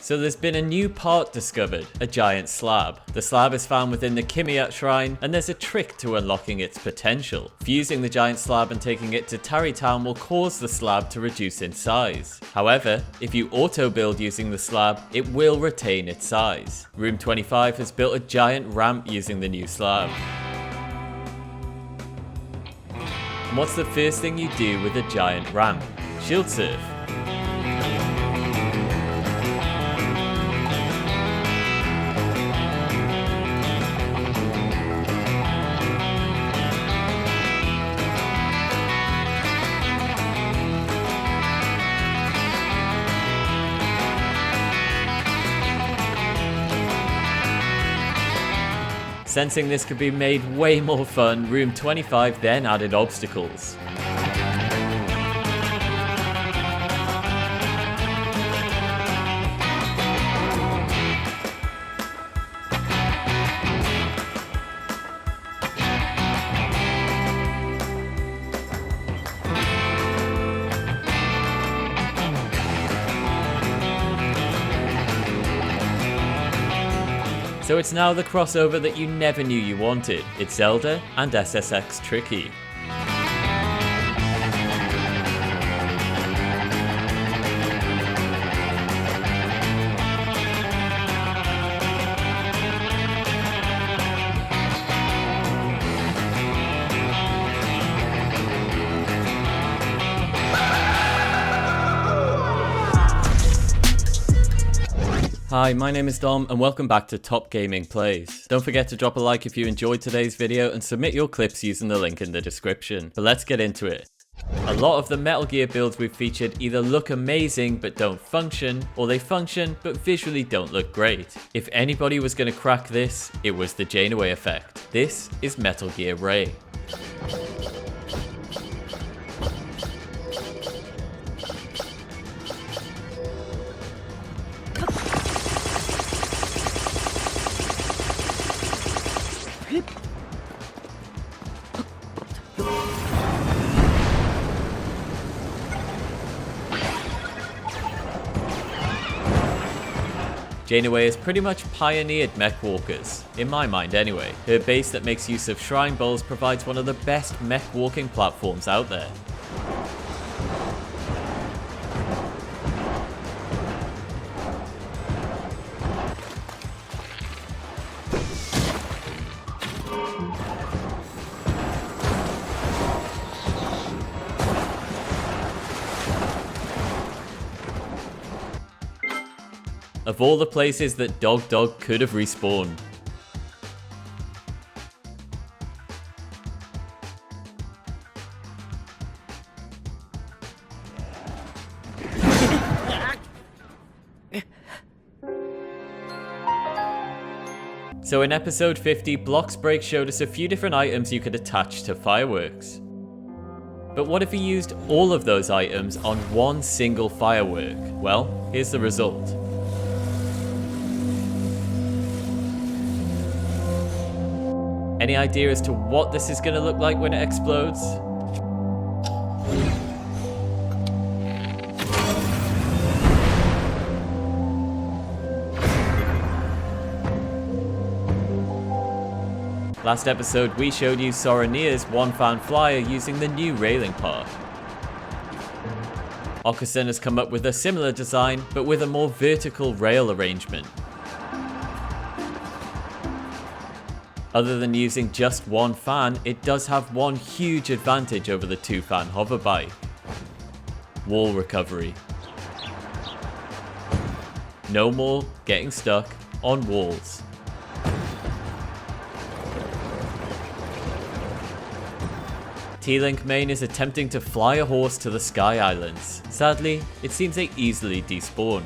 So there's been a new part discovered, a giant slab. The slab is found within the Kimiat shrine, and there's a trick to unlocking its potential. Fusing the giant slab and taking it to Tarry Town will cause the slab to reduce in size. However, if you auto-build using the slab, it will retain its size. Room 25 has built a giant ramp using the new slab. And what's the first thing you do with a giant ramp? Shield surf. Sensing this could be made way more fun, Room 25 then added obstacles. So it's now the crossover that you never knew you wanted. It's Zelda and SSX Tricky. Hi, my name is Dom and welcome back to Top Gaming Plays. Don't forget to drop a like if you enjoyed today's video and submit your clips using the link in the description. But let's get into it. A lot of the Metal Gear builds we've featured either look amazing but don't function, or they function but visually don't look great. If anybody was going to crack this, it was the Janeway effect. This is Metal Gear Ray. Janeway has pretty much pioneered mech walkers, in my mind anyway. Her base that makes use of shrine bowls provides one of the best mech walking platforms out there. Of all the places that Dog could have respawned. So in episode 50, Blocks Break showed us a few different items you could attach to fireworks. But what if you used all of those items on one single firework? Well, here's the result. Any idea as to what this is going to look like when it explodes? Last episode we showed you Sorania's one-fan flyer using the new railing part. Okusen has come up with a similar design, but with a more vertical rail arrangement. Other than using just one fan, it does have one huge advantage over the two-fan hover bike. Wall recovery. No more getting stuck on walls. T-Link Main is attempting to fly a horse to the Sky Islands. Sadly, it seems they easily despawn.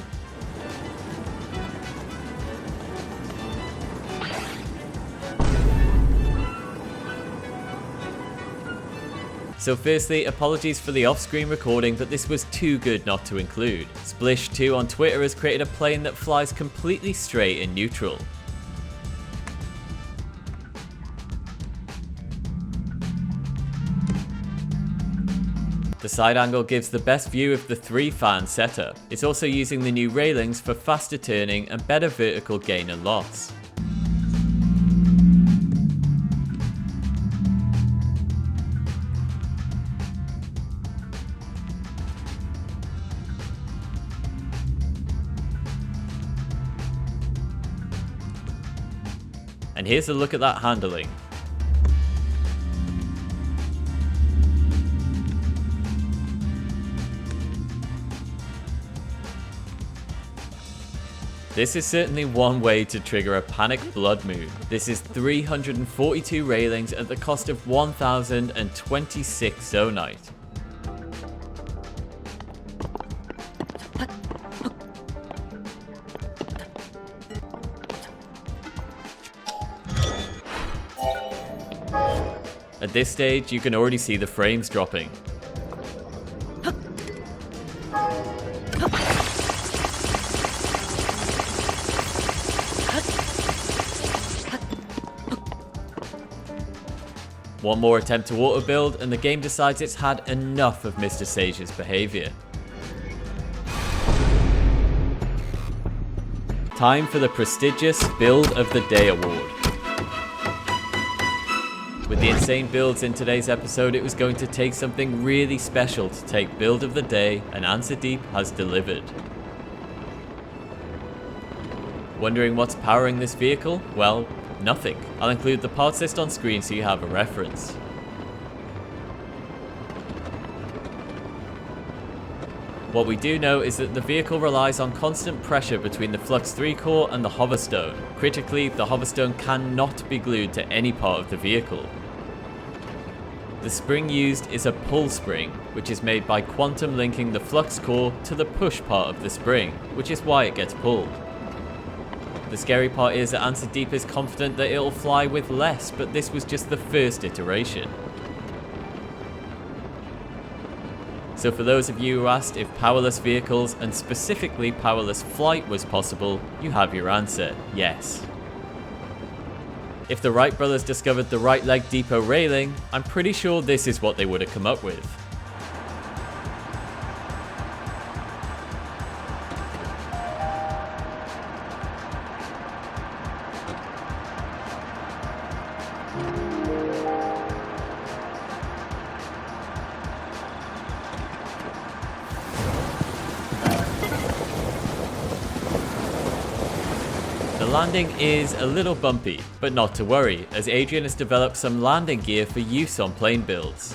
So firstly, apologies for the off-screen recording, but this was too good not to include. Splish2 on Twitter has created a plane that flies completely straight in neutral. The side angle gives the best view of the 3 fan setup. It's also using the new railings for faster turning and better vertical gain and loss. And here's a look at that handling. This is certainly one way to trigger a panic blood move. This is 342 railings at the cost of 1026 zonite. At this stage, you can already see the frames dropping. One more attempt to auto build and the game decides it's had enough of Mr. Sage's behaviour. Time for the prestigious Build of the Day award. With the insane builds in today's episode, it was going to take something really special to take Build of the Day, and Answer Deep has delivered. Wondering what's powering this vehicle? Well, nothing. I'll include the parts list on screen so you have a reference. What we do know is that the vehicle relies on constant pressure between the Flux 3 core and the hoverstone. Critically, the hoverstone cannot be glued to any part of the vehicle. The spring used is a pull spring, which is made by quantum linking the flux core to the push part of the spring, which is why it gets pulled. The scary part is that Answer Deep is confident that it'll fly with less, but this was just the first iteration. So for those of you who asked if powerless vehicles, and specifically powerless flight, was possible, you have your answer: yes. If the Wright brothers discovered the right leg depot railing, I'm pretty sure this is what they would have come up with. The landing is a little bumpy, but not to worry, as Adrian has developed some landing gear for use on plane builds.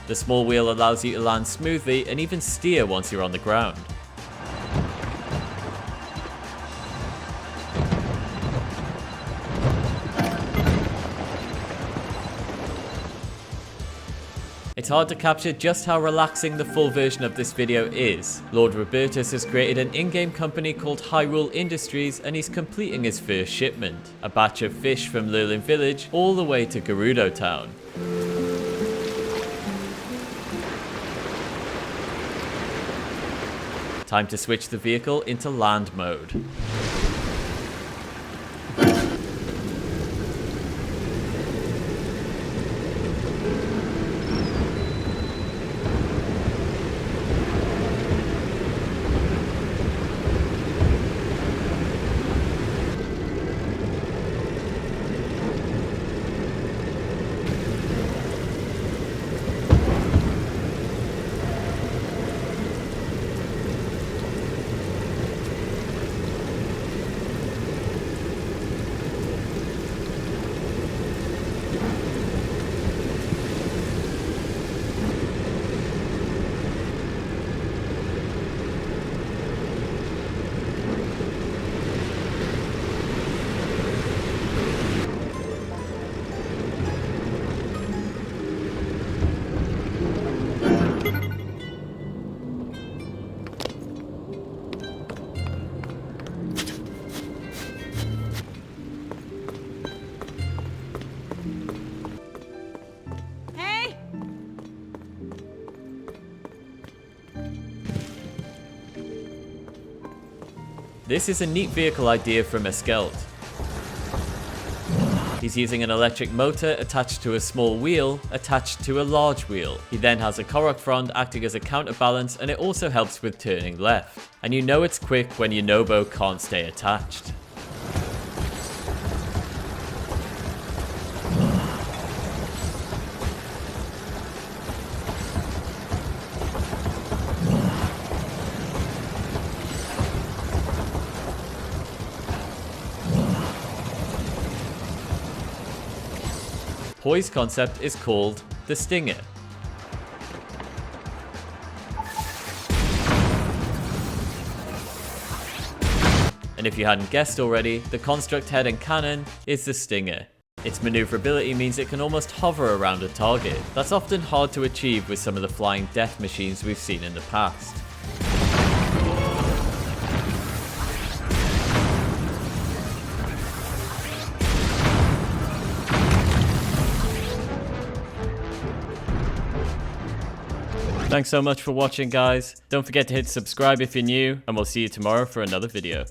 The small wheel allows you to land smoothly and even steer once you're on the ground. It's hard to capture just how relaxing the full version of this video is. Lord Robertus has created an in-game company called Hyrule Industries, and he's completing his first shipment, a batch of fish from Lurlin Village all the way to Gerudo Town. Time to switch the vehicle into land mode. This is a neat vehicle idea from Eskeld. He's using an electric motor attached to a small wheel attached to a large wheel. He then has a Korok front acting as a counterbalance, and it also helps with turning left. And you know it's quick when your Nobo can't stay attached. Hoy's concept is called the Stinger. And if you hadn't guessed already, the construct head and cannon is the Stinger. Its maneuverability means it can almost hover around a target. That's often hard to achieve with some of the flying death machines we've seen in the past. Thanks so much for watching, guys. Don't forget to hit subscribe if you're new, and we'll see you tomorrow for another video.